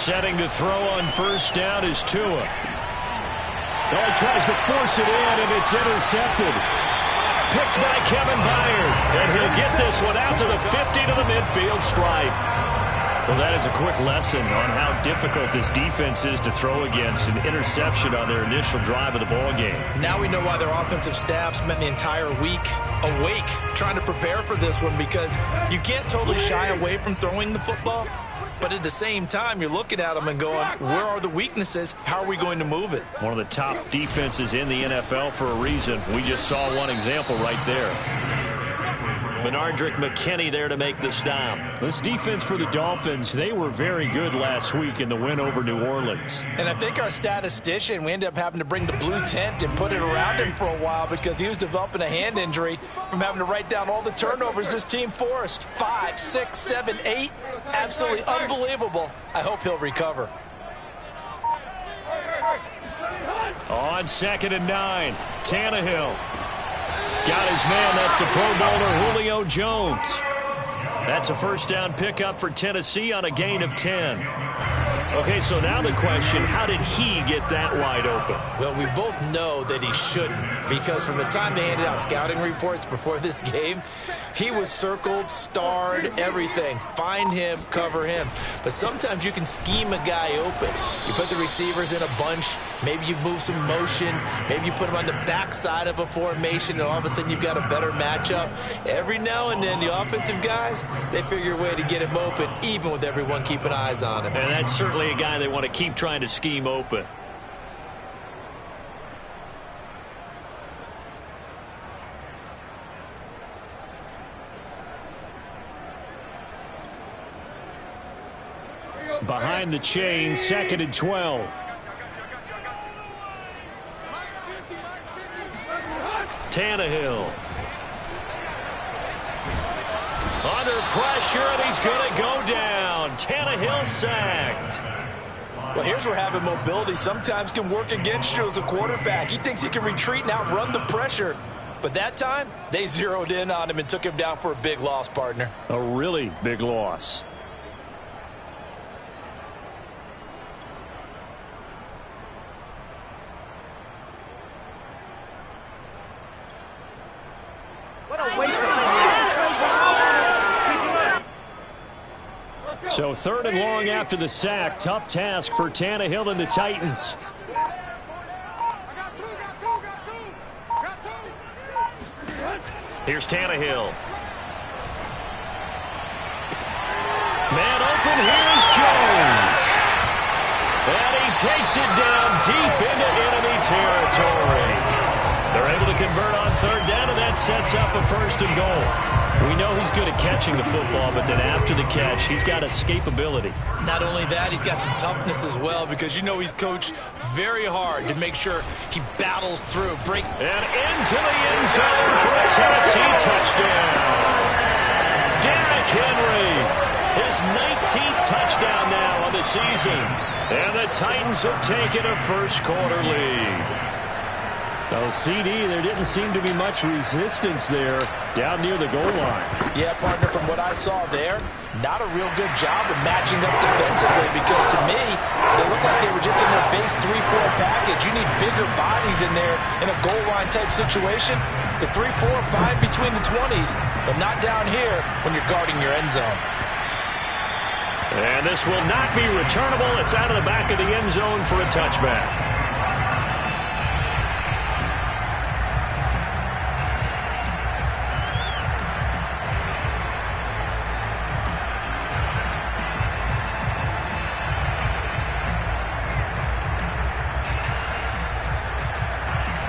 Setting to throw on first down is Tua. Oh, he tries to force it in, and it's intercepted. Picked by Kevin Byard. And he'll get this one out to the 50 to the midfield stripe. Well, that is a quick lesson on how difficult this defense is to throw against. An interception on their initial drive of the ball game. Now we know why their offensive staff spent the entire week awake trying to prepare for this one, because you can't totally shy away from throwing the football. But at the same time, you're looking at them and going, where are the weaknesses? How are we going to move it? One of the top defenses in the NFL for a reason. We just saw one example right there. Benardrick McKinney there to make the stop. This defense for the Dolphins, they were very good last week in the win over New Orleans. And I think our statistician, we ended up having to bring the blue tent and put it around him for a while because he was developing a hand injury from having to write down all the turnovers this team forced. 5, 6, 7, 8. Absolutely unbelievable. I hope he'll recover. On 2nd and 9, Tannehill. Got his man. That's the Pro Bowler Julio Jones. That's a first down pickup for Tennessee on a gain of 10. Okay, so now the question, how did he get that wide open? Well, we both know that he shouldn't, because from the time they handed out scouting reports before this game, he was circled, starred, everything. Find him, cover him. But sometimes you can scheme a guy open. You put the receivers in a bunch. Maybe you move some motion. Maybe you put them on the backside of a formation, and all of a sudden you've got a better matchup. Every now and then, the offensive guys, they figure a way to get him open, even with everyone keeping eyes on him. And that's certainly a guy they want to keep trying to scheme open. Behind the chain, 2nd and 12. Tannehill. Under pressure, and he's going to go down. Tannehill sacked. Well, here's where having mobility sometimes can work against you as a quarterback. He thinks he can retreat and outrun the pressure. But that time, they zeroed in on him and took him down for a big loss, partner. A really big loss. So 3rd and long after the sack. Tough task for Tannehill and the Titans. Here's Tannehill. Man open, here's Jones. And he takes it down deep into enemy territory. They're able to convert on 3rd down, and that sets up a 1st and goal. We know he's good at catching the football, but then after the catch, he's got escapability. Not only that, he's got some toughness as well, because you know he's coached very hard to make sure he battles through. And into the end zone for a Tennessee touchdown. Derrick Henry, his 19th touchdown now on the season. And the Titans have taken a first-quarter lead. Oh, CD, there didn't seem to be much resistance there down near the goal line. Yeah, partner, from what I saw there, not a real good job of matching up defensively, because to me, they looked like they were just in their base 3-4 package. You need bigger bodies in there in a goal line type situation. The 3-4 fine between the 20s, but not down here when you're guarding your end zone. And this will not be returnable. It's out of the back of the end zone for a touchback.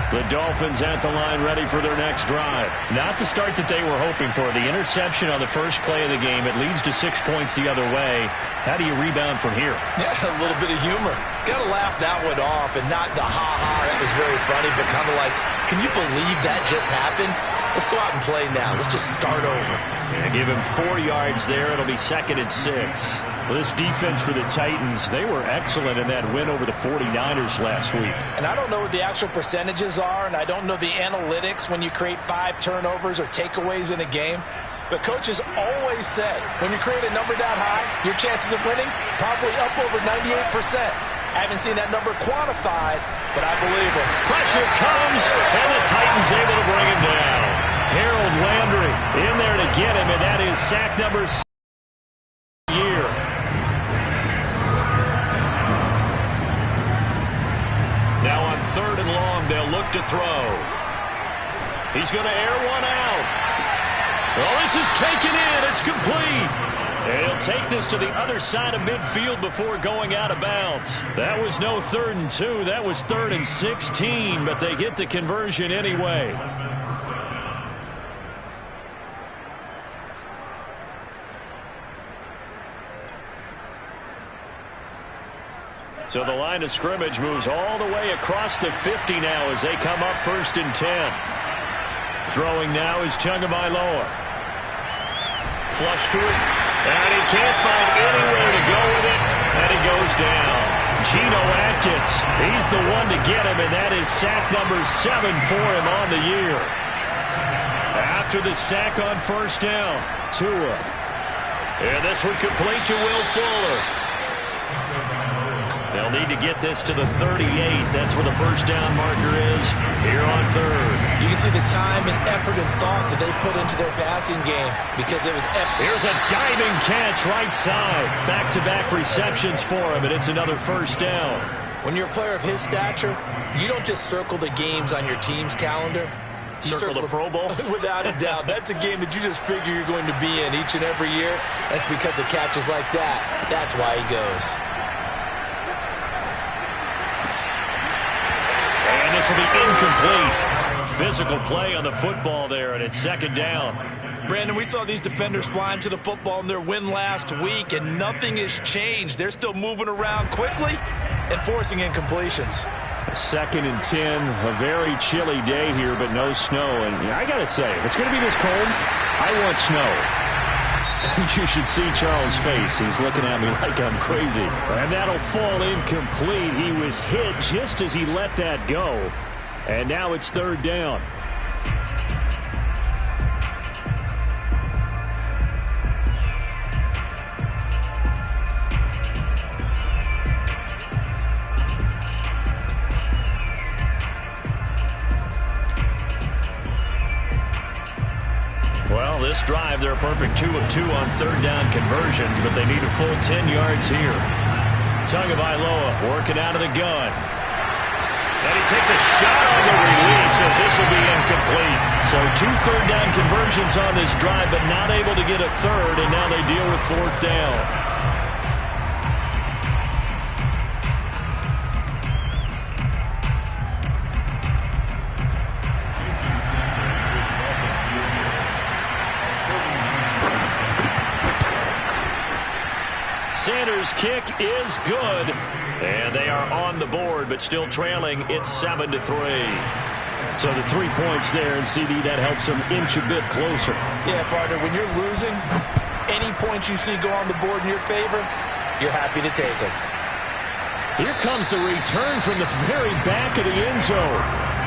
The Dolphins at the line, ready for their next drive. Not the start that they were hoping for. The interception on the first play of the game. It leads to 6 points the other way. How do you rebound from here? Yeah, a little bit of humor. Got to laugh that one off, and not the ha-ha, that was very funny, but kind of like, can you believe that just happened? Let's go out and play now. Let's just start over. And give him 4 yards there. It'll be 2nd and 6. Well, this defense for the Titans, they were excellent in that win over the 49ers last week. And I don't know what the actual percentages are, and I don't know the analytics when you create 5 turnovers or takeaways in a game. But coaches always said, when you create a number that high, your chances of winning probably up over 98%. I haven't seen that number quantified, but I believe him. Pressure comes, and the Titans able to bring him down. Harold Landry in there to get him, and that is sack number 6 year. Now on 3rd and long, they'll look to throw. He's going to air one out. Oh, this is taken in. It's complete. And he'll take this to the other side of midfield before going out of bounds. That was no 3rd and 2. That was 3rd and 16, but they get the conversion anyway. So the line of scrimmage moves all the way across the 50 now as they come up 1st and 10. Throwing now is Tagovailoa. Flush to his, and he can't find anywhere to go with it, and he goes down. Geno Atkins, he's the one to get him, and that is sack number 7 for him on the year. After the sack on 1st down, Tua. And this one complete to Will Fuller. They'll need to get this to the 38. That's where the 1st down marker is here on 3rd. You can see the time and effort and thought that they put into their passing game because it was effort. Here's a diving catch right side. Back-to-back receptions for him, and it's another 1st down. When you're a player of his stature, you don't just circle the games on your team's calendar. You circle the Pro Bowl? Without a doubt. That's a game that you just figure you're going to be in each and every year. That's because of catches like that. That's why he goes. This will be incomplete. Physical play on the football there, and it's 2nd down. Brandon, we saw these defenders flying to the football in their win last week, and nothing has changed. They're still moving around quickly and forcing incompletions. 2nd and 10, a very chilly day here, but no snow. And I got to say, if it's going to be this cold, I want snow. You should see Charles' face. He's looking at me like I'm crazy. And that'll fall incomplete. He was hit just as he let that go. And now it's 3rd down. Well, this drive, they're a perfect 2 of 2 on 3rd down conversions, but they need a full 10 yards here. Tagovailoa working out of the gun. And he takes a shot on the release as this will be incomplete. So 2 3rd down conversions on this drive, but not able to get a 3rd, and now they deal with 4th down. Sanders' kick is good, and they are on the board, but still trailing. It's 7-3. So the 3 points there, and CD, that helps them inch a bit closer. Yeah, partner, when you're losing, any points you see go on the board in your favor, you're happy to take them. Here comes the return from the very back of the end zone.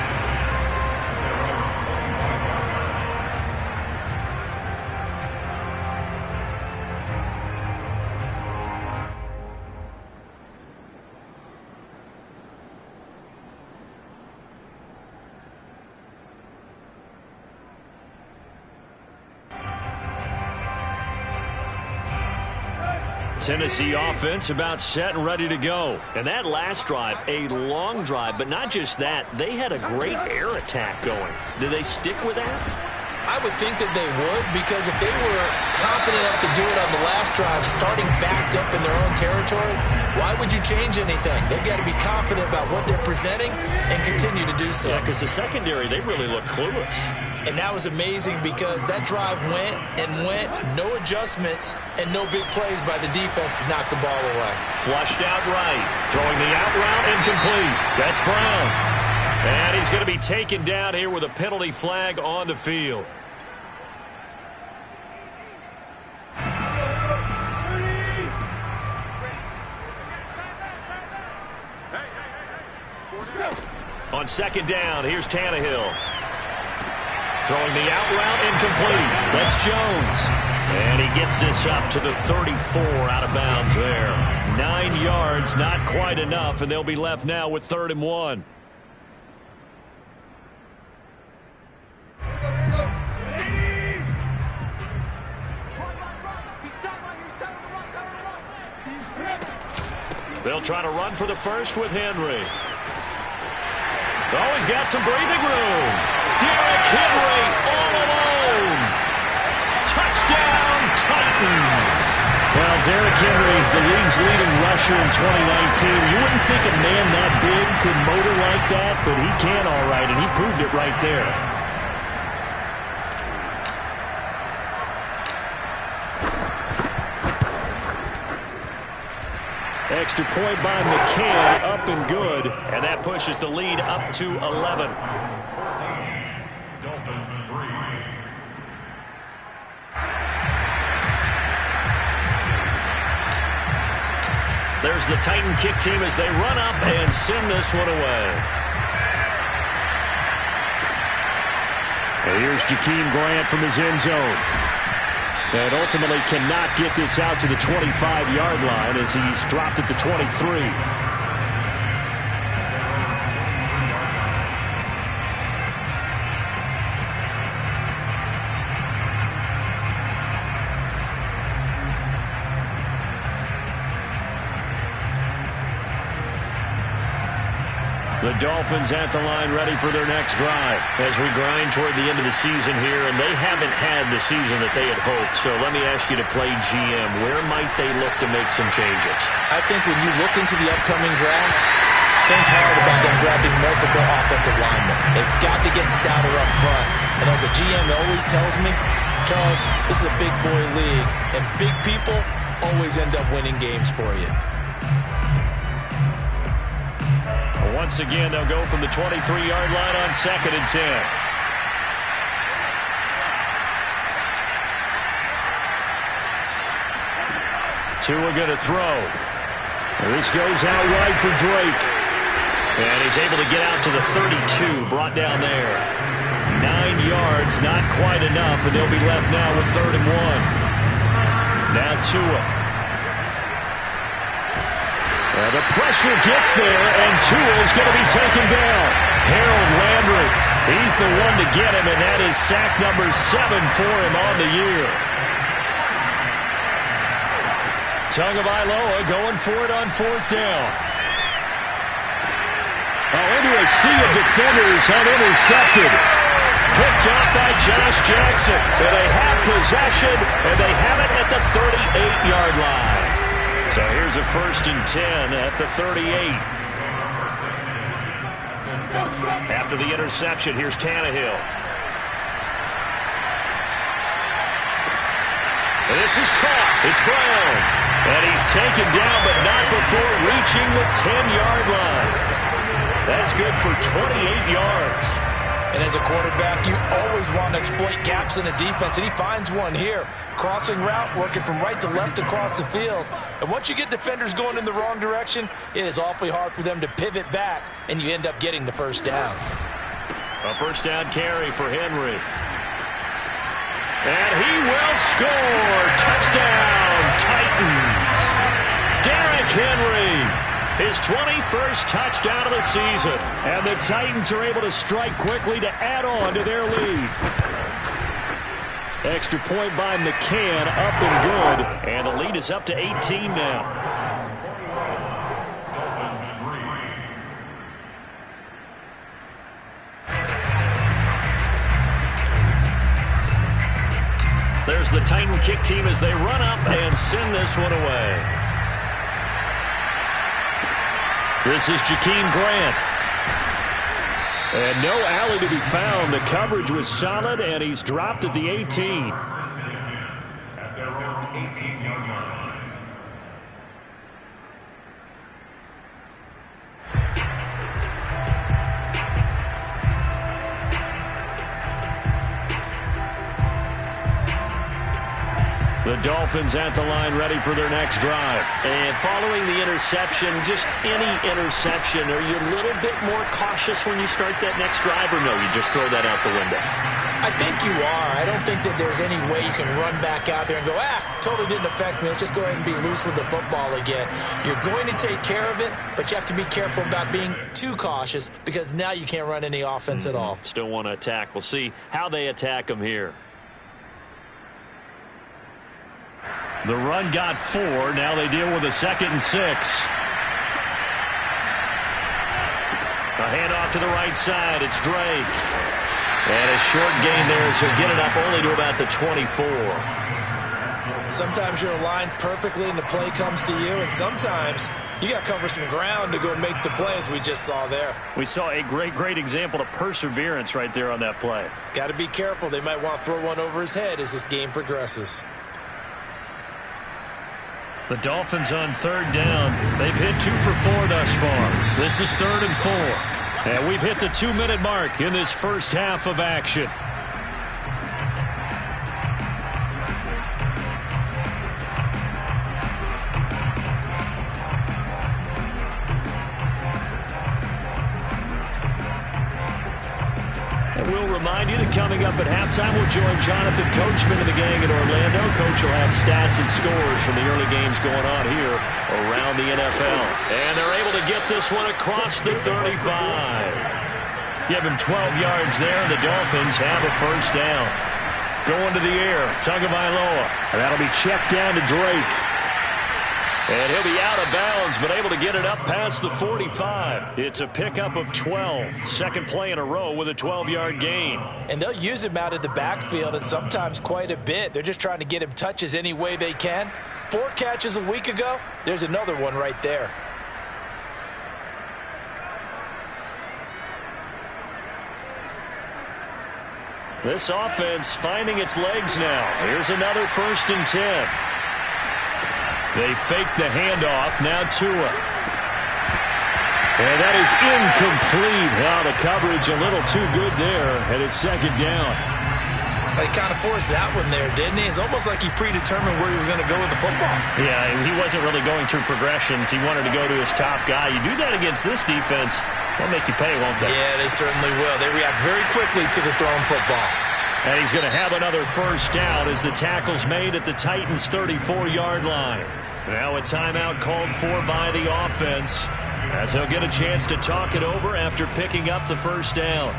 Tennessee offense about set and ready to go. And that last drive, a long drive, but not just that. They had a great air attack going. Did they stick with that? I would think that they would, because if they were confident enough to do it on the last drive, starting backed up in their own territory, why would you change anything? They've got to be confident about what they're presenting and continue to do so. Yeah, because the secondary, they really look clueless. And that was amazing because that drive went and went, no adjustments, and no big plays by the defense to knock the ball away. Flushed out right, throwing the out route incomplete. That's Brown. And he's going to be taken down here with a penalty flag on the field. On 2nd down, here's Tannehill. Throwing the out route incomplete. That's Jones. And he gets this up to the 34 out of bounds there. 9 yards, not quite enough, and they'll be left now with 3rd and 1. They'll try to run for the first with Henry. Oh, he's got some breathing room. Derrick Henry all alone. Touchdown, Titans. Well, Derrick Henry, the league's leading rusher in 2019. You wouldn't think a man that big could motor like that, but he can all right, and he proved it right there. Extra point by McCann, up and good, and that pushes the lead up to 11. Dolphins 3. There's the Titan kick team as they run up and send this one away. And here's Jakeem Grant from his end zone. And ultimately cannot get this out to the 25-yard line as he's dropped at the 23. The Dolphins at the line ready for their next drive as we grind toward the end of the season here, and they haven't had the season that they had hoped. So let me ask you to play GM. Where might they look to make some changes? I think when you look into the upcoming draft, think hard about them drafting multiple offensive linemen. They've got to get stouter up front. And as a GM always tells me, Charles, this is a big boy league, and big people always end up winning games for you. Once again, they'll go from the 23-yard line on 2nd and 10. Tua going to throw. This goes out wide for Drake. And he's able to get out to the 32, brought down there. 9 yards, not quite enough, and they'll be left now with 3rd and 1. Now Tua. The pressure gets there, and Tua's going to be taken down. Harold Landry, he's the one to get him, and that is sack number 7 for him on the year. Tagovailoa going for it on 4th down. Into a sea of defenders, unintercepted. Picked up by Josh Jackson. And they have possession, and they have it at the 38-yard line. So here's a 1st and 10 at the 38. After the interception, here's Tannehill. And this is caught. It's Brown. And he's taken down, but not before reaching the 10-yard line. That's good for 28 yards. And as a quarterback, you always want to exploit gaps in a defense, and he finds one here. Crossing route, working from right to left across the field. And once you get defenders going in the wrong direction, it is awfully hard for them to pivot back, and you end up getting the 1st down. A 1st down carry for Henry. And he will score. Touchdown, Titans. Derrick Henry. His 21st touchdown of the season. And the Titans are able to strike quickly to add on to their lead. Extra point by McCann, up and good. And the lead is up to 18 now. There's the Titan kick team as they run up and send this one away. This is Jakeem Grant. And no alley to be found. The coverage was solid, and he's dropped at the 18. At their own 18-yard line. The Dolphins at the line ready for their next drive. And following the interception, just any interception, are you a little bit more cautious when you start that next drive, or no, you just throw that out the window? I I think you are. I don't think that there's any way you can run back out there and go, totally didn't affect me. Let's just go ahead and be loose with the football again. You're going to take care of it, but you have to be careful about being too cautious because now you can't run any offense at all. Still want to attack. We'll see how they attack them here. The run got 4. Now they deal with a 2nd and 6. A handoff to the right side. It's Drake. And a short gain there as he'll get it up only to about the 24. Sometimes you're aligned perfectly and the play comes to you, and sometimes you got to cover some ground to go make the play, as we just saw there. We saw a great example of perseverance right there on that play. Got to be careful. They might want to throw one over his head as this game progresses. The Dolphins on 3rd down. They've hit 2 for 4 thus far. This is 3rd and 4. And we've hit the 2-minute mark in this first half of action. And we'll remind you that coming up at halftime, we'll join Jonathan Coachman and the gang in Orlando. Coach will have stats and scores from the early games going on here around the NFL. And they're able to get this one across the 35. Give him 12 yards there, and the Dolphins have a first down. Going to the air, Tagovailoa. And that'll be checked down to Drake. And he'll be out of bounds, but able to get it up past the 45. It's a pickup of 12. Second play in a row with a 12-yard gain. And they'll use him out of the backfield, and sometimes quite a bit. They're just trying to get him touches any way they can. 4 catches a week ago. There's another one right there. This offense finding its legs now. Here's another 1st and 10. They fake the handoff. Now Tua. And that is incomplete. The coverage a little too good there, and it's 2nd down. He kind of forced that one there, didn't he? It's almost like he predetermined where he was going to go with the football. Yeah, he wasn't really going through progressions. He wanted to go to his top guy. You do that against this defense, they'll make you pay, won't they? Yeah, they certainly will. They react very quickly to the thrown football. And he's going to have another first down as the tackle's made at the Titans' 34-yard line. Now a timeout called for by the offense as he'll get a chance to talk it over after picking up the first down.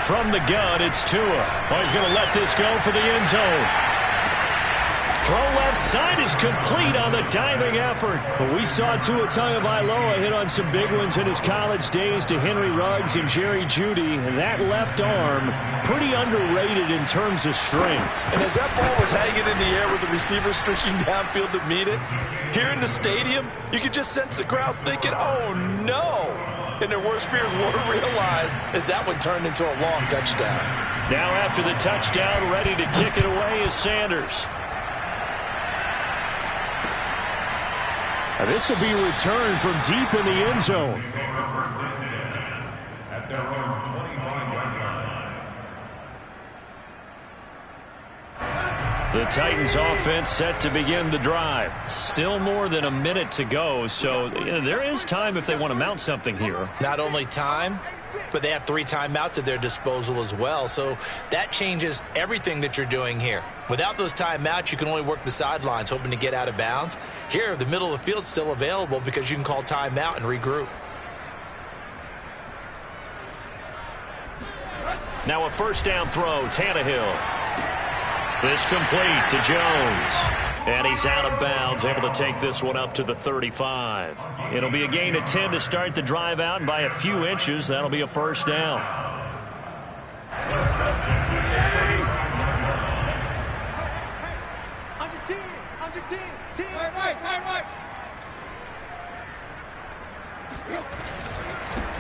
From the gun, it's Tua. Oh, he's going to let this go for the end zone. Throw left side is complete on the diving effort. Well, we saw Tua Tagovailoa hit on some big ones in his college days to Henry Ruggs and Jerry Jeudy. And that left arm, pretty underrated in terms of strength. And as that ball was hanging in the air with the receiver streaking downfield to meet it, here in the stadium, you could just sense the crowd thinking, oh, no. And their worst fears were realized as that one turned into a long touchdown. Now after the touchdown, ready to kick it away is Sanders. This will be returned from deep in the end zone. At their own 25-yard line. The Titans offense set to begin the drive. Still more than a minute to go, so there is time if they want to mount something here. Not only time, but they have 3 timeouts at their disposal as well. So that changes everything that you're doing here. Without those timeouts, you can only work the sidelines, hoping to get out of bounds. Here, the middle of the field's still available because you can call timeout and regroup. Now a first down throw, Tannehill. This complete to Jones. And he's out of bounds, able to take this one up to the 35. It'll be a gain of 10 to start the drive out, and by a few inches, that'll be a first down. Under 10. Right.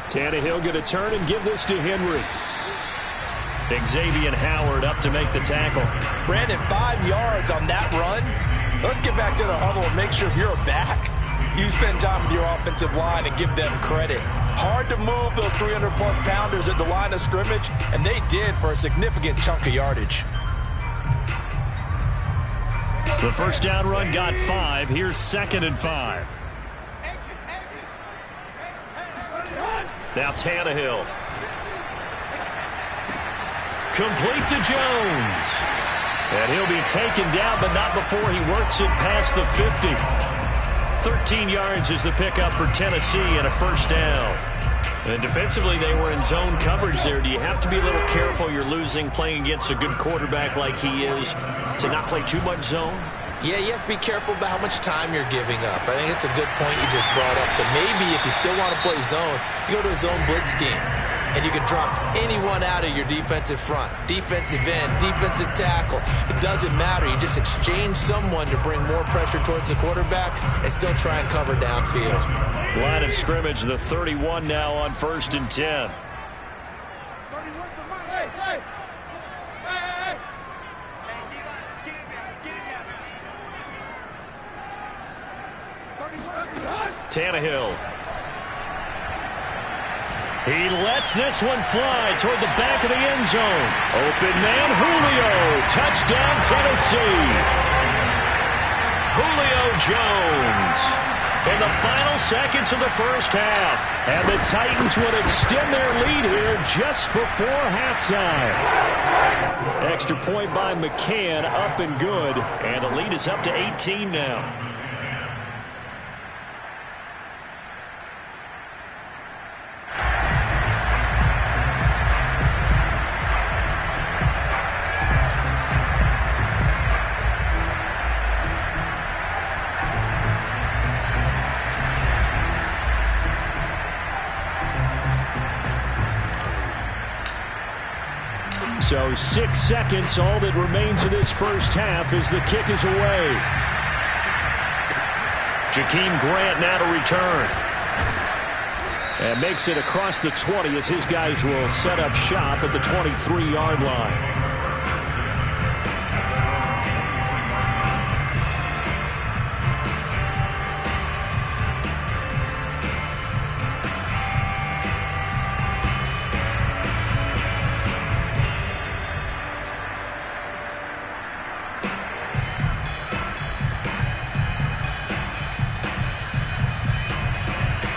Tannehill going to turn and give this to Henry. Xavier Howard up to make the tackle. Brandon, 5 yards on that run. Let's get back to the huddle and make sure you're back. You spend time with your offensive line and give them credit. Hard to move those 300-plus pounders at the line of scrimmage, and they did for a significant chunk of yardage. The first down run got 5. Here's 2nd and 5. Now Tannehill. Complete to Jones. And he'll be taken down, but not before he works it past the 50. 13 yards is the pickup for Tennessee and a first down. And defensively, they were in zone coverage there. Do you have to be a little careful? You're losing playing against a good quarterback like he is to not play too much zone? Yeah, you have to be careful about how much time you're giving up. I think it's a good point you just brought up. So maybe if you still want to play zone, you go to a zone blitz scheme. And you can drop anyone out of your defensive front. Defensive end, defensive tackle. It doesn't matter. You just exchange someone to bring more pressure towards the quarterback and still try and cover downfield. Line of scrimmage, the 31 now on 1st and 10. Tannehill. He lets this one fly toward the back of the end zone. Open man, Julio. Touchdown, Tennessee. Julio Jones. In the final seconds of the first half. And the Titans would extend their lead here just before halftime. Extra point by McCann, up and good. And the lead is up to 18 now. So 6 seconds, all that remains of this first half as the kick is away. Jakeem Grant now to return. And makes it across the 20 as his guys will set up shop at the 23-yard line.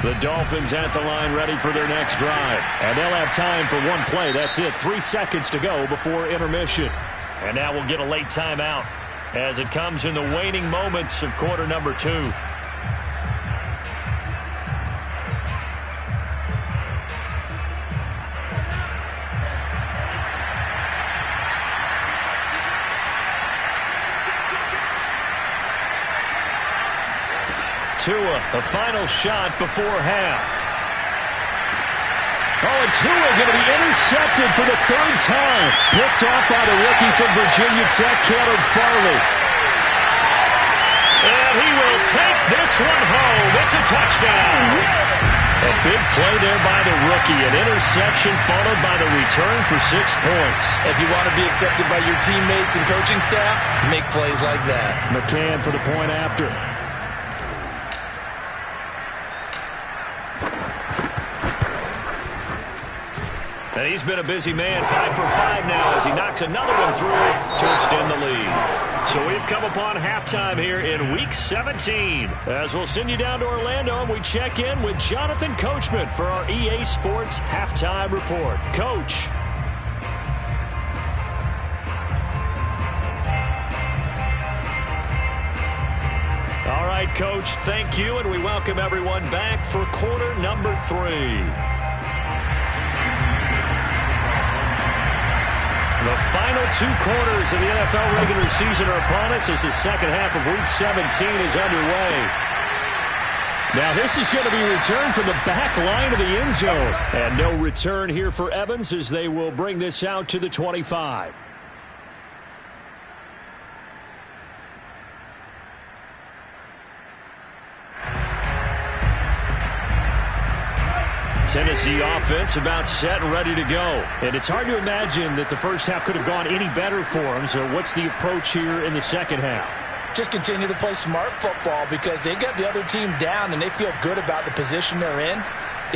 The Dolphins at the line ready for their next drive. And they'll have time for one play. That's it. 3 seconds to go before intermission. And now we'll get a late timeout as it comes in the waning moments of quarter number 2. Tua, the final shot before half. Oh, and Tua going to be intercepted for the 3rd time. Picked off by the rookie from Virginia Tech, Caleb Farley. And he will take this one home. It's a touchdown. A big play there by the rookie. An interception followed by the return for 6 points. If you want to be accepted by your teammates and coaching staff, make plays like that. McCann for the point after. And he's been a busy man, 5 for 5 now as he knocks another one through to extend the lead. So we've come upon halftime here in Week 17. As we'll send you down to Orlando and we check in with Jonathan Coachman for our EA Sports Halftime Report. Coach. All right, Coach, thank you, and we welcome everyone back for quarter number 3. The final 2 quarters of the NFL regular season are upon us as the second half of Week 17 is underway. Now this is going to be returned from the back line of the end zone. And no return here for Evans as they will bring this out to the 25. Tennessee offense about set and ready to go. And it's hard to imagine that the first half could have gone any better for them. So what's the approach here in the second half? Just continue to play smart football because they got the other team down and they feel good about the position they're in.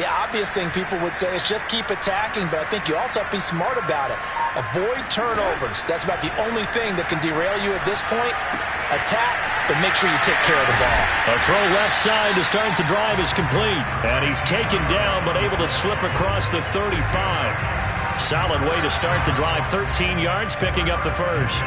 The obvious thing people would say is just keep attacking, but I think you also have to be smart about it. Avoid turnovers. That's about the only thing that can derail you at this point. attack, but make sure you take care of the ball. A throw left side to start the drive is complete. And he's taken down, but able to slip across the 35. Solid way to start the drive. 13 yards, picking up the first.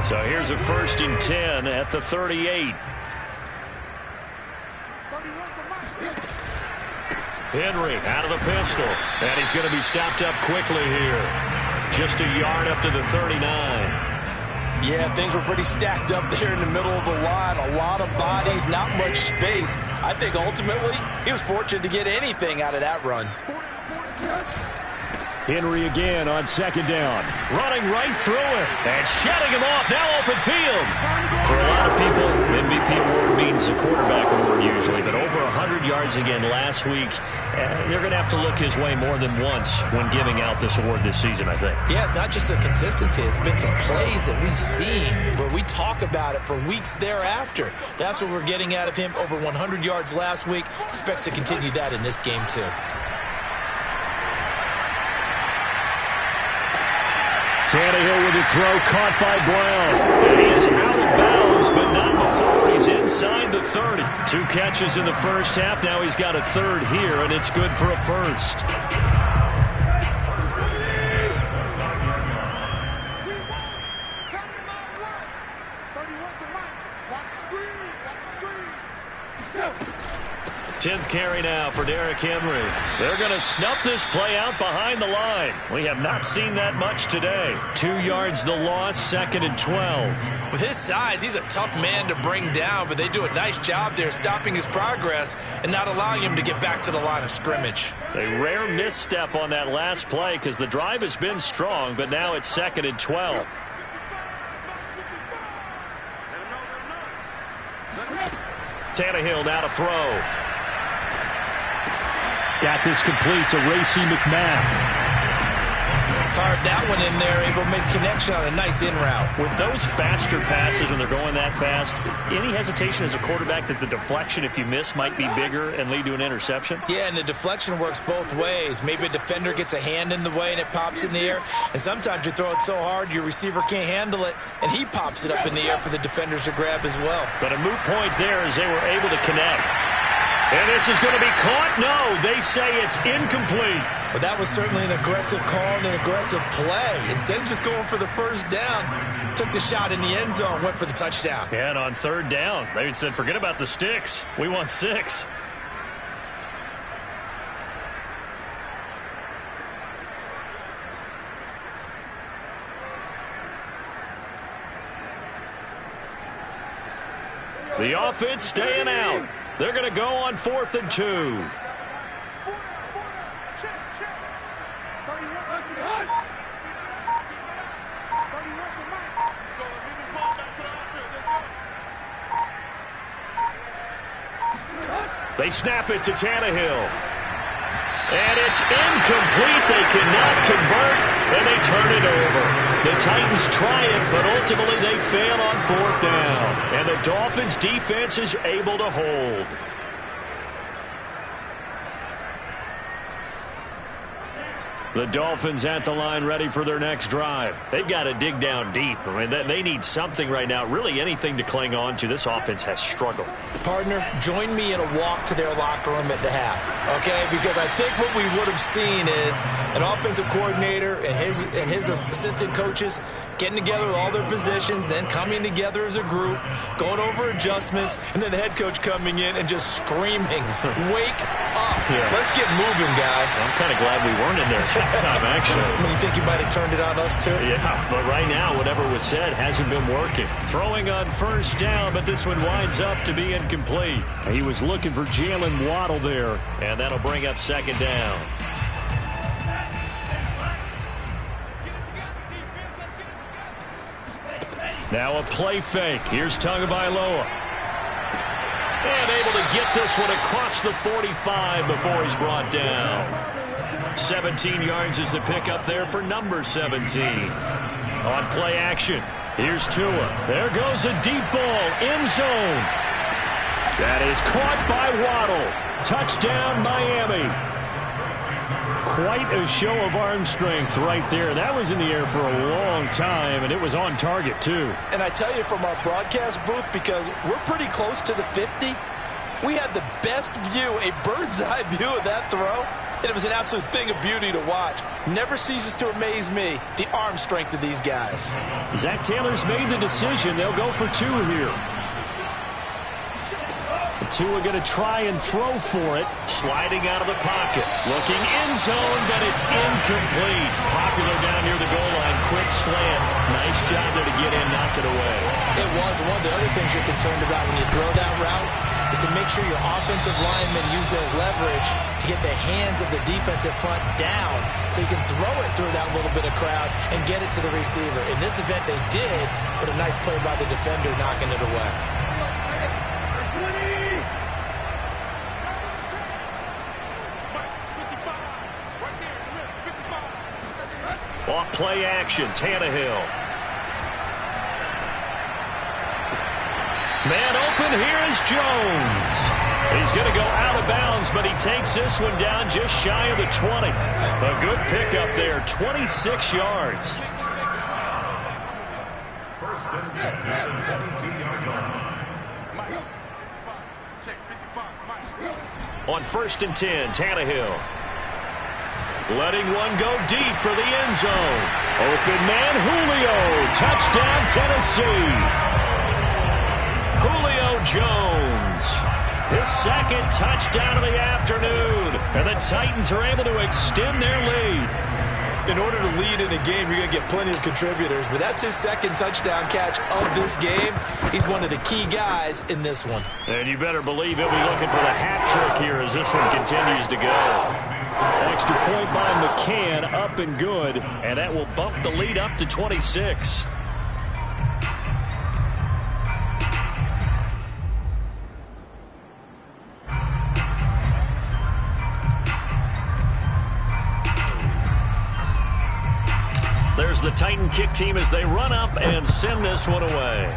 So here's a 1st and 10 at the 38. Henry out of the pistol. And he's going to be stopped up quickly here. Just a yard up to the 39. Yeah, things were pretty stacked up there in the middle of the line. A lot of bodies, not much space. I think ultimately he was fortunate to get anything out of that run. Henry again on 2nd down. Running right through it. And shutting him off. Now open field. For a lot of people, MVP award means a quarterback award usually. But over 100 yards again last week. They're going to have to look his way more than once when giving out this award this season, I think. Yeah, it's not just the consistency. It's been some plays that we've seen where we talk about it for weeks thereafter. That's what we're getting out of him. Over 100 yards last week. Expects to continue that in this game, too. Tannehill with a throw caught by Brown. And he is out of bounds, but not before he's inside the 30. 2 catches in the first half. Now he's got a 3rd here, and it's good for a 1st. Tenth carry now for Derrick Henry. They're going to snuff this play out behind the line. We have not seen that much today. 2 yards the loss, 2nd and 12. With his size, he's a tough man to bring down, but they do a nice job there stopping his progress and not allowing him to get back to the line of scrimmage. A rare misstep on that last play because the drive has been strong, but now it's 2nd and 12. Tannehill now to throw. Got this complete to Racey McMath. Fired that one in there, able to make connection on a nice in route. With those faster passes when they're going that fast, any hesitation as a quarterback that the deflection, if you miss, might be bigger and lead to an interception? Yeah, and the deflection works both ways. Maybe a defender gets a hand in the way and it pops in the air. And sometimes you throw it so hard your receiver can't handle it, and he pops it up in the air for the defenders to grab as well. But a moot point there as they were able to connect. And this is going to be caught? No, they say it's incomplete. But that was certainly an aggressive call and an aggressive play. Instead of just going for the first down, took the shot in the end zone, went for the touchdown. Yeah, and on 3rd down, they said, forget about the sticks. We want 6. The offense staying out. They're going to go on 4th and 2. They snap it to Tannehill. And it's incomplete. They cannot convert, and they turn it over. The Titans try it, but ultimately they fail on 4th down. And the Dolphins' defense is able to hold. The Dolphins at the line ready for their next drive. They've got to dig down deep. I mean, they need something right now, really anything to cling on to. This offense has struggled. Partner, join me in a walk to their locker room at the half, okay? Because I think what we would have seen is an offensive coordinator and his assistant coaches getting together with all their positions, then coming together as a group, going over adjustments, and then the head coach coming in and just screaming, wake up. Yeah. Let's get moving, guys. I'm kind of glad we weren't in there at halftime, actually. I mean, you think you might have turned it on us, too? Yeah, but right now, whatever was said hasn't been working. Throwing on 1st down, but this one winds up to be incomplete. He was looking for Jalen Waddle there, and that'll bring up 2nd down. Now a play fake. Here's Tagovailoa. And able to get this one across the 45 before he's brought down. 17 yards is the pickup there for number 17. On play action, Here's Tua. There goes a deep ball. End zone. That is caught by Waddle. Touchdown, Miami. Quite a show of arm strength right there. That was in the air for a long time, and it was on target, too. And I tell you, from our broadcast booth, because we're pretty close to the 50, we had the best view, a bird's-eye view of that throw, and it was an absolute thing of beauty to watch. Never ceases to amaze me, the arm strength of these guys. Zach Taylor's made the decision. They'll go for two here. Tua going to try and throw for it. Sliding out of the pocket. Looking end zone, but it's incomplete. Popular down near the goal line. Quick slant. Nice job there to get in, knock it away. It was. One of the other things you're concerned about when you throw that route is to make sure your offensive linemen use their leverage to get the hands of the defensive front down so you can throw it through that little bit of crowd and get it to the receiver. In this event, they did, but a nice play by the defender knocking it away. Off play action, Tannehill. Man open, here is Jones. He's going to go out of bounds, but he takes this one down just shy of the 20. A good pickup there, 26 yards. First and 10 at the 22-yard line. On first and 10, Tannehill. Letting one go deep for the end zone. Open man, Julio. Touchdown, Tennessee. Julio Jones. His second touchdown of the afternoon. And the Titans are able to extend their lead. In order to lead in a game, you're going to get plenty of contributors, but that's his second touchdown catch of this game. He's one of the key guys in this one. And you better believe he'll be looking for the hat trick here as this one continues to go. Extra point by McCann, up and good, and that will bump the lead up to 26. There's the Titan kick team as they run up and send this one away.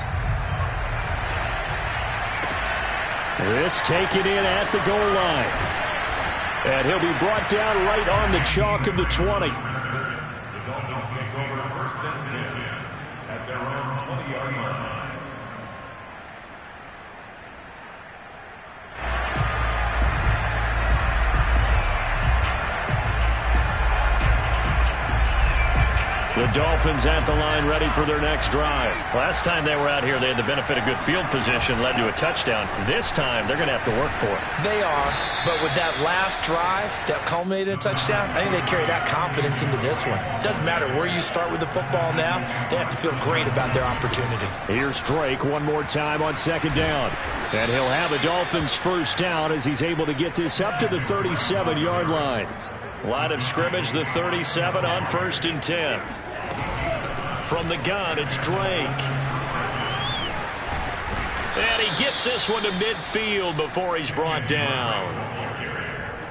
This taken in at the goal line. And he'll be brought down right on the chalk of the 20. The Dolphins take over first and 10 at their own 20-yard line. The Dolphins at the line ready for their next drive. Last time they were out here, they had the benefit of good field position, led to a touchdown. This time, they're going to have to work for it. They are, but with that last drive that culminated in a touchdown, I think they carry that confidence into this one. It doesn't matter where you start with the football now. They have to feel great about their opportunity. Here's Drake one more time on second down. And he'll have the Dolphins first down as he's able to get this up to the 37-yard line. Line of scrimmage, the 37 on first and 10. From the gun, it's Drake. And he gets this one to midfield before he's brought down.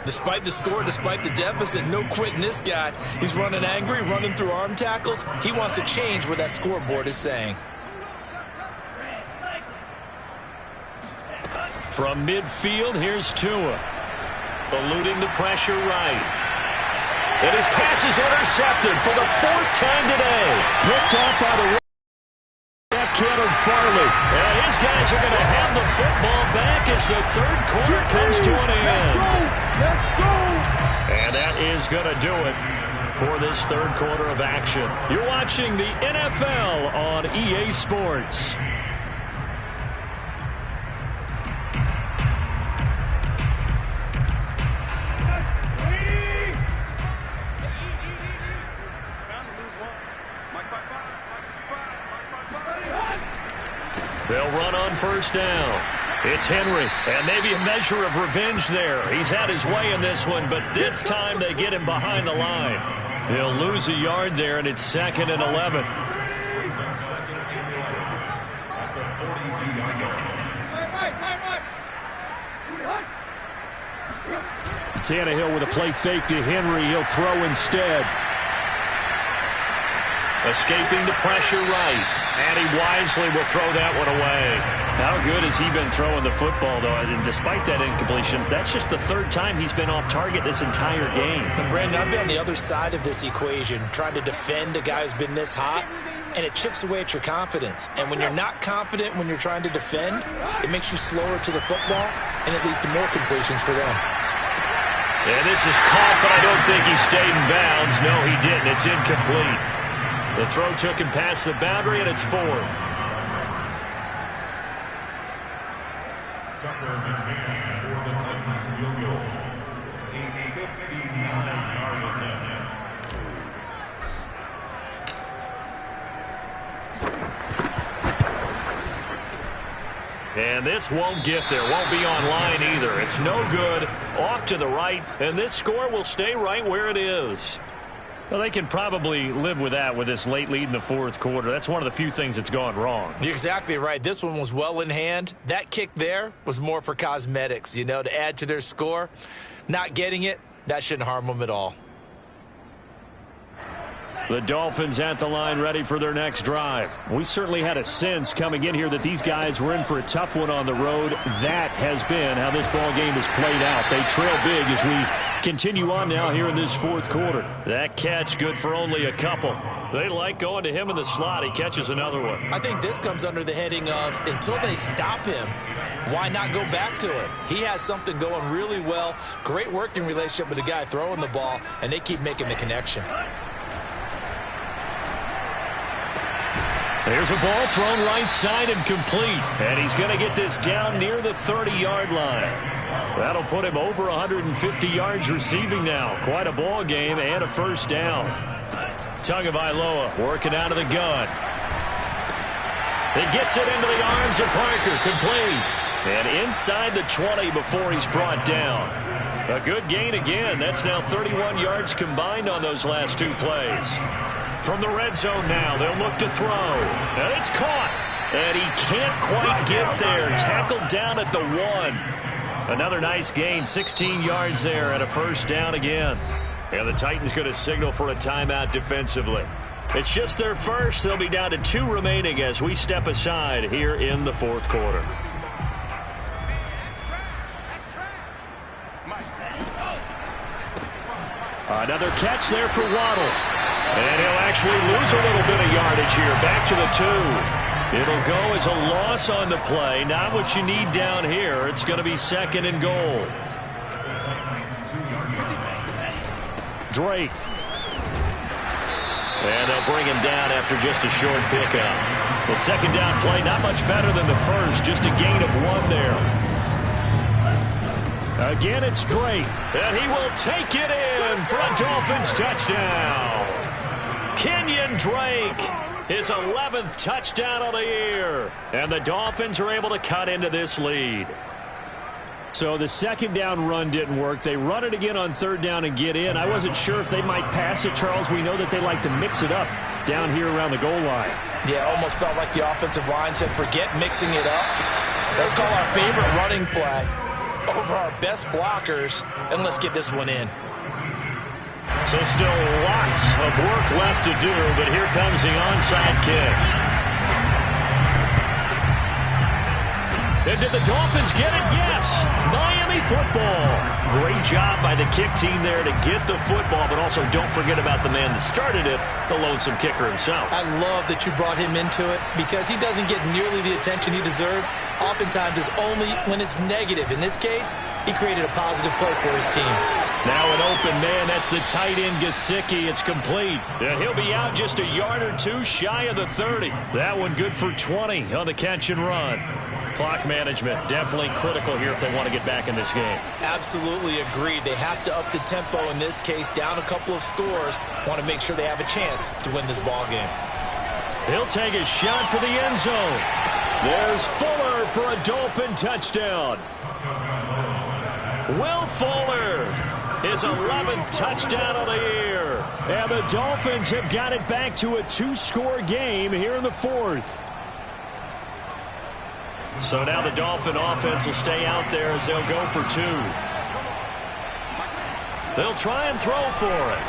Despite the score, despite the deficit, no quitting this guy. He's running angry, running through arm tackles. He wants to change what that scoreboard is saying. From midfield, here's Tua. Eluding the pressure right. And his pass is intercepted for the fourth time today. Picked up by the Kenneth Farley. And his guys are going to have the football back as the third quarter comes to an end. Let's go! And that is going to do it for this third quarter of action. You're watching the NFL on EA Sports. They'll run on first down. It's Henry, and maybe a measure of revenge there. He's had his way in this one, but this time they get him behind the line. He'll lose a yard there, and it's second and 11. Tannehill with a play fake to Henry. He'll throw instead. Escaping the pressure right. And he wisely will throw that one away. How good has he been throwing the football, though? And despite that incompletion, that's just the third time he's been off target this entire game. And Brandon, I've been on the other side of this equation, trying to defend a guy who's been this hot, and it chips away at your confidence. And when you're not confident when you're trying to defend, it makes you slower to the football, and it leads to more completions for them. And this is caught, but I don't think he stayed in bounds. No, he didn't. It's incomplete. The throw took him past the boundary, and it's fourth. Tucker McCann for the Titans field goal. A 59-yard attempt. And this won't get there. Won't be on line either. It's no good. Off to the right, and this score will stay right where it is. Well, they can probably live with that with this late lead in the fourth quarter. That's one of the few things that's gone wrong. You're exactly right. This one was well in hand. That kick there was more for cosmetics, you know, to add to their score. Not getting it, that shouldn't harm them at all. The Dolphins at the line ready for their next drive. We certainly had a sense coming in here that these guys were in for a tough one on the road. That has been how this ball game has played out. They trail big as we continue on now here in this fourth quarter. That catch good for only a couple. They like going to him in the slot. He catches another one. I think this comes under the heading of until they stop him, why not go back to it? He has something going really well. Great working relationship with the guy throwing the ball, and they keep making the connection. There's a ball thrown right side and complete. And he's going to get this down near the 30-yard line. That'll put him over 150 yards receiving now. Quite a ball game and a first down. Tagovailoa working out of the gun. He gets it into the arms of Parker. Complete. And inside the 20 before he's brought down. A good gain again. That's now 31 yards combined on those last two plays. From the red zone now, they'll look to throw. And it's caught. And he can't quite get there. Tackled down at the 1. Another nice gain, 16 yards there and a first down again. And the Titans going to signal for a timeout defensively. It's just their first. They'll be down to 2 remaining as we step aside here in the fourth quarter. Another catch there for Waddle. And he'll actually lose a little bit of yardage here. Back to the 2. It'll go as a loss on the play. Not what you need down here. It's going to be second and goal. Drake. And they'll bring him down after just a short pickup. The second down play not much better than the first. Just a gain of 1 there. Again, it's Drake. And he will take it in for a Dolphins touchdown. Kenyon Drake, his 11th touchdown of the year. And the Dolphins are able to cut into this lead. So the second down run didn't work. They run it again on third down and get in. I wasn't sure if they might pass it, Charles. We know that they like to mix it up down here around the goal line. Yeah, almost felt like the offensive line said, forget mixing it up. Let's call our favorite running play over our best blockers, and let's get this one in. So still lots of work left to do, but here comes the onside kick. And did the Dolphins get it? Yes. Miami football. Great job by the kick team there to get the football, but also don't forget about the man that started it, the lonesome kicker himself. I love that you brought him into it because he doesn't get nearly the attention he deserves. Oftentimes it's only when it's negative. In this case, he created a positive play for his team. Now an open man. That's the tight end, Gesicki. It's complete. And he'll be out just a yard or 2 shy of the 30. That one good for 20 on the catch and run. Clock management definitely critical here if they want to get back in this game. Absolutely agreed. They have to up the tempo in this case, down a couple of scores. Want to make sure they have a chance to win this ball game. He'll take a shot for the end zone. There's Fuller for a Dolphin touchdown. Will Fuller, his 11th touchdown of the year. And the Dolphins have got it back to a 2-score game here in the fourth. So now the Dolphin offense will stay out there as they'll go for 2. They'll try and throw for it.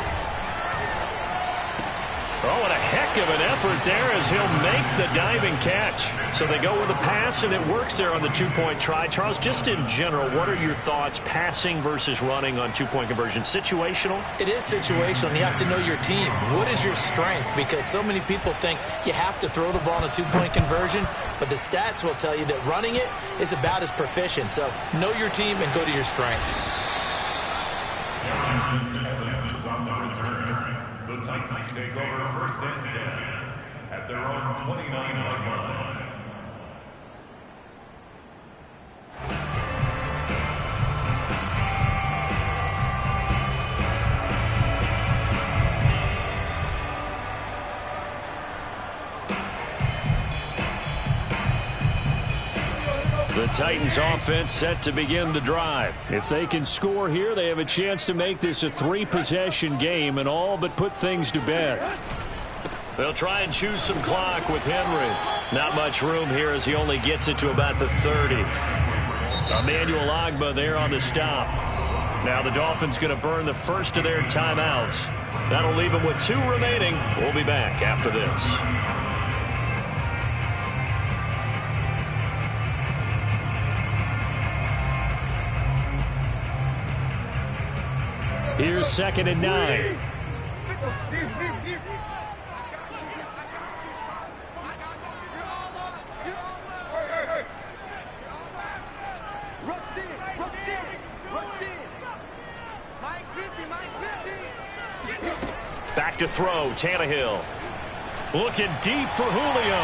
Oh, and a heck heck of an effort there as he'll make the diving catch. So they go with a pass, and it works there on the two-point try. Charles, just in general, what are your thoughts passing versus running on two-point conversion? Situational? It is situational, and you have to know your team. What is your strength? Because so many people think you have to throw the ball in a two-point conversion, but the stats will tell you that running it is about as proficient. So know your team and go to your strength. Evans on the return. The Titans take over 1st and 10 at their own 29-yard line. The Titans offense set to begin the drive. If they can score here, they have a chance to make this a 3-possession game and all but put things to bed. They'll try and choose some clock with Henry. Not much room here as he only gets it to about the 30. Emmanuel Ogbah there on the stop. Now the Dolphins going to burn the first of their timeouts. That'll leave them with 2 remaining. We'll be back after this. Here's 2nd and 9. Back to throw, Tannehill. Looking deep for Julio.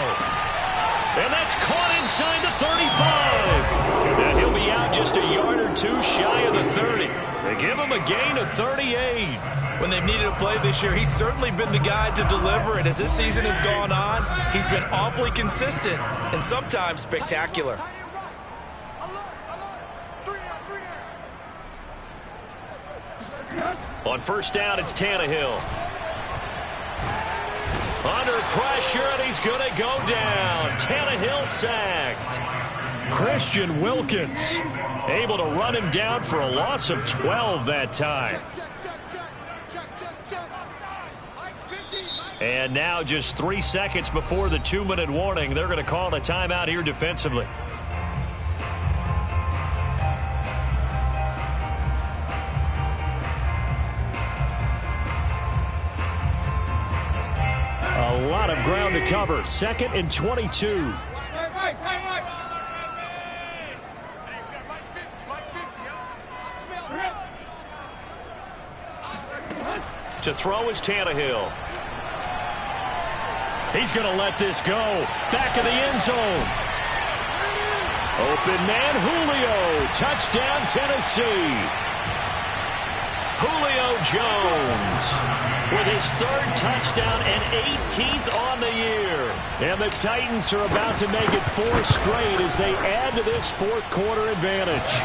And that's caught inside the 35. And he'll be out just a yard or 2 shy of the 30. They give him a gain of 38. When they've needed a play this year, he's certainly been the guy to deliver. And as this season has gone on, he's been awfully consistent and sometimes spectacular. On 1st down, it's Tannehill. Under pressure, and he's going to go down. Tannehill sacked. Christian Wilkins able to run him down for a loss of 12 that time. And now just 3 seconds before the 2-minute warning, they're going to call a timeout here defensively. A lot of ground to cover. 2nd and 22. To throw is Tannehill. He's going to let this go. Back of the end zone. Open man, Julio. Touchdown, Tennessee. Julio Jones with his 3rd touchdown and 18th on the year. And the Titans are about to make it 4 straight as they add to this 4th quarter advantage.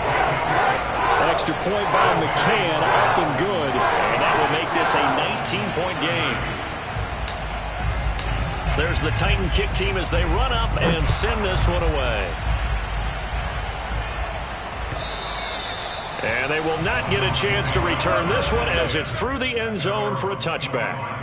Extra point by McCann, up and good. And that will make this a 19-point game. There's the Titan kick team as they run up and send this one away. And they will not get a chance to return this one as it's through the end zone for a touchback.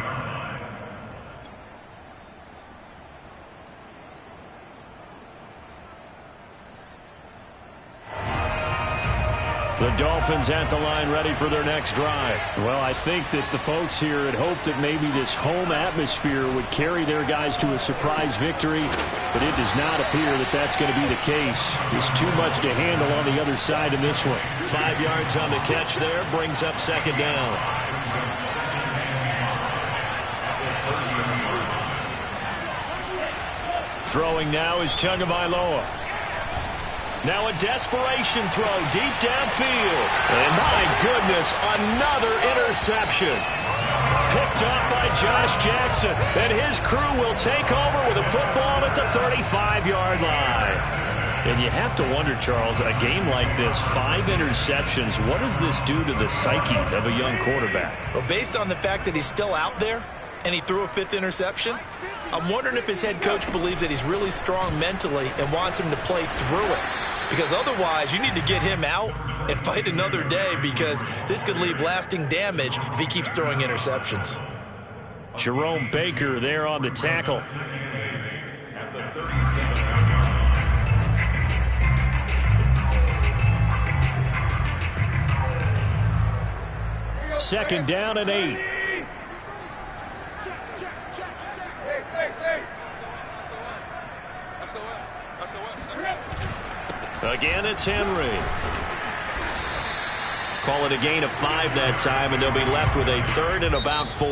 The Dolphins at the line ready for their next drive. Well, I think that the folks here had hoped that maybe this home atmosphere would carry their guys to a surprise victory, but it does not appear that that's going to be the case. There's too much to handle on the other side in this one. 5 yards on the catch there, brings up 2nd down. Throwing now is Tagovailoa. Now a desperation throw deep downfield. And my goodness, another interception. Picked up by Josh Jackson. And his crew will take over with a football at the 35-yard line. And you have to wonder, Charles, a game like this, 5 interceptions, what does this do to the psyche of a young quarterback? Well, based on the fact that he's still out there and he threw a 5th interception, I'm wondering if his head coach believes that he's really strong mentally and wants him to play through it. Because otherwise, you need to get him out and fight another day, because this could leave lasting damage if he keeps throwing interceptions. Jerome Baker there on the tackle. At the 37-yard line. Second down and 8. Again, it's Henry. Call it a gain of 5 that time, and they'll be left with a third and about 4.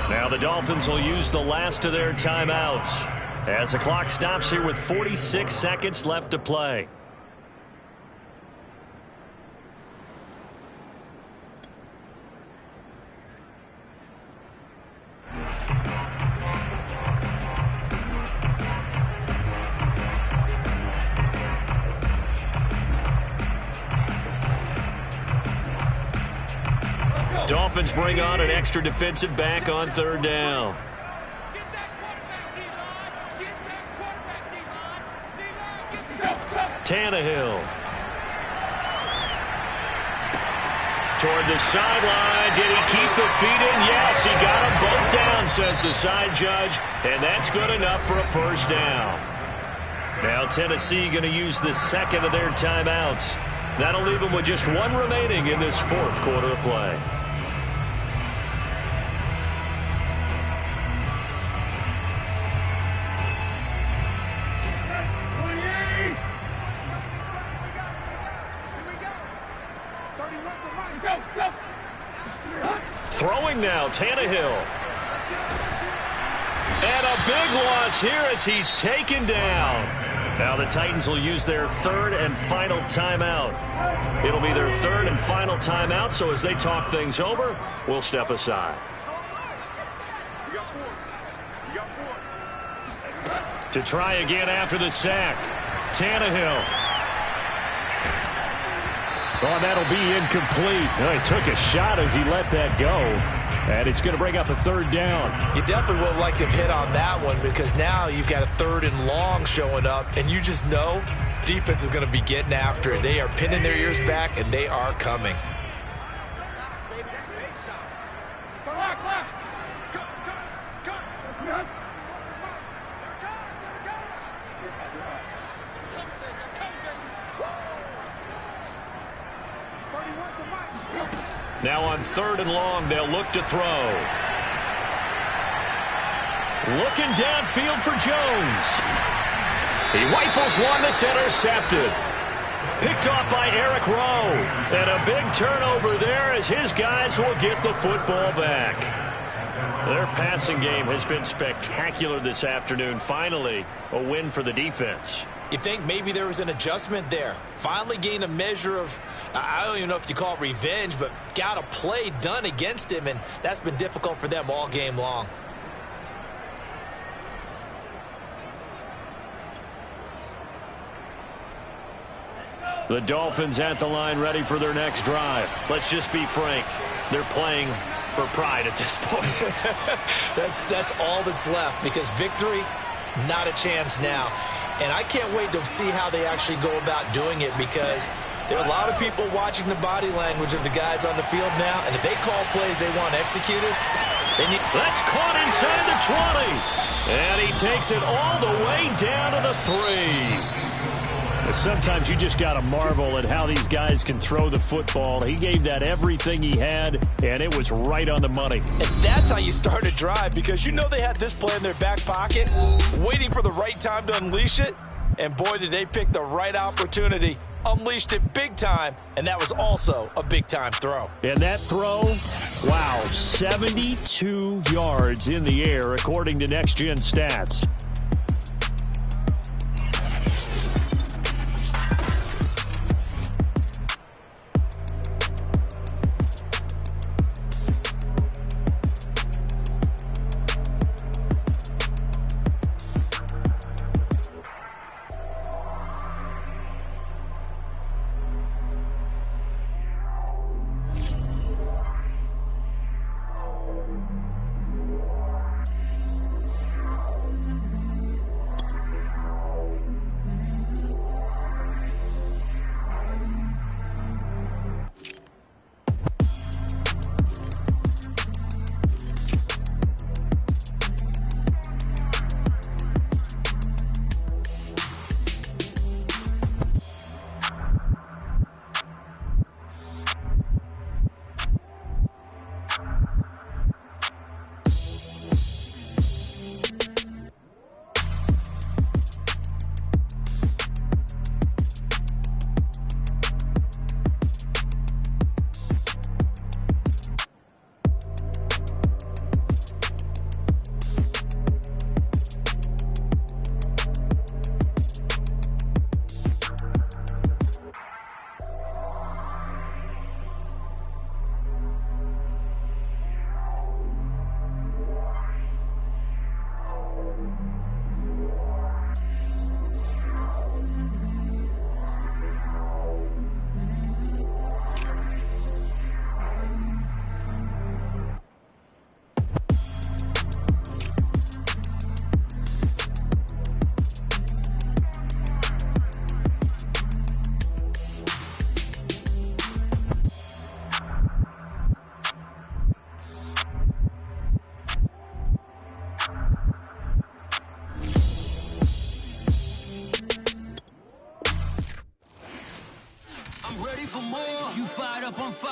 Now the Dolphins will use the last of their timeouts as the clock stops here with 46 seconds left to play. Dolphins bring on an extra defensive back on third down. Tannehill. Toward the sideline. Did he keep the feet in? Yes, he got them both down, says the side judge. And that's good enough for a first down. Now Tennessee going to use the second of their timeouts. That'll leave them with just one remaining in this fourth quarter of play. Throwing now, Tannehill. And a big loss here as he's taken down. Now the Titans will use their third and final timeout. It'll be their third and final timeout, so as they talk things over, we'll step aside. To try again after the sack, Tannehill. Oh, that'll be incomplete. Oh, he took a shot as he let that go. And it's going to bring up a third down. You definitely would like to hit on that one because now you've got a third and long showing up, and you just know defense is going to be getting after it. They are pinning their ears back, and they are coming. Now on third and long, they'll look to throw. Looking downfield for Jones. He rifles one that's intercepted. Picked off by Eric Rowe. And a big turnover there as his guys will get the football back. Their passing game has been spectacular this afternoon. Finally, a win for the defense. You think maybe there was an adjustment there. Finally gained a measure of, I don't even know if you call it revenge, but got a play done against him, and that's been difficult for them all game long. The Dolphins at the line ready for their next drive. Let's just be frank. They're playing for pride at this point. That's all that's left because victory, not a chance now. And I can't wait to see how they actually go about doing it because there are a lot of people watching the body language of the guys on the field now. And if they call plays they want executed, then you... That's caught inside the 20. And he takes it all the way down to the 3. Sometimes you just got to marvel at how these guys can throw the football. He gave that everything he had, and it was right on the money. And that's how you start a drive because you know they had this play in their back pocket, waiting for the right time to unleash it. And boy, did they pick the right opportunity. Unleashed it big time, and that was also a big-time throw. And that throw, wow, 72 yards in the air, according to Next Gen Stats. ready for more? You fired up on fire.